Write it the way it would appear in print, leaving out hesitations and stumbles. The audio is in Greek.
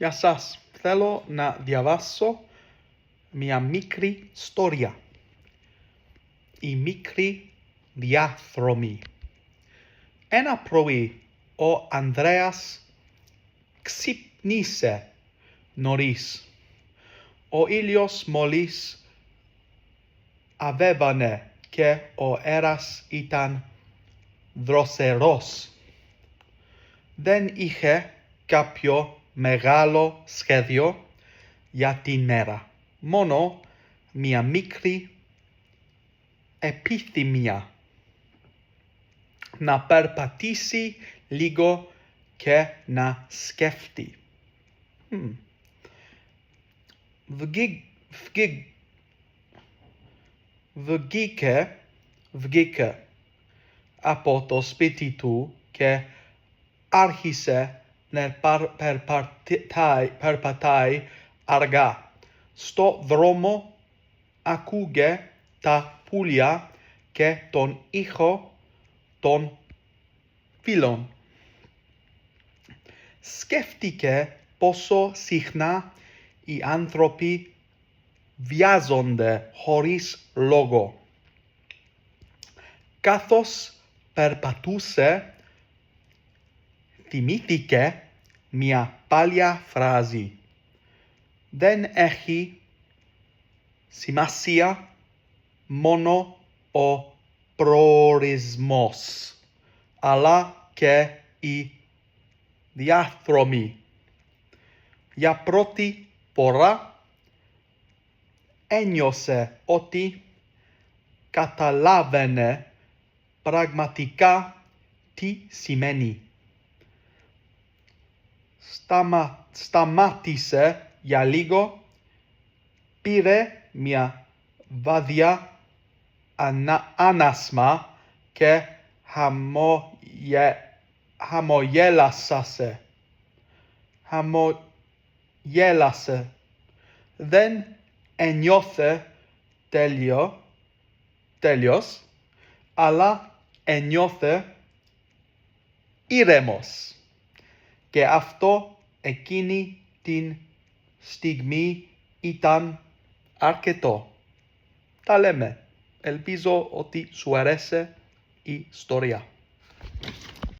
Γεια σας. Θέλω να διαβάσω μια μικρή ιστορία. Οι μικροί διάδρομοι. Ένα πρωί ο Ανδρέας ξύπνησε νωρίς. Ο ήλιος μόλις αβέβαινε και ο αέρας ήταν δροσερός. Δεν είχε κάποιο μεγάλο σχέδιο για την μέρα. Μόνο μια μικρή επιθυμία να περπατήσει λίγο και να σκεφτεί. Βγήκε από το σπίτι του και άρχισε να περπατάει αργά. Στο δρόμο άκουγε τα πουλιά και τον ήχο των φύλων. Σκέφτηκε πόσο συχνά οι άνθρωποι βιάζονται χωρίς λόγο. Καθώς περπατούσε, θυμήθηκε μια παλιά φράση. Δεν έχει σημασία μόνο ο προορισμός, αλλά και οι διάδρομοι. Για πρώτη φορά ένιωσε ότι καταλάβαινε πραγματικά τι σημαίνει. Σταμάτησε για λίγο, πήρε μια βαδιά ανάσμα και χαμογέλασε. Δεν ένιωθε τέλειος, αλλά ένιωθε ήρεμος. Και αυτό εκείνη την στιγμή ήταν αρκετό. Τα λέμε. Ελπίζω ότι σου αρέσει η ιστορία.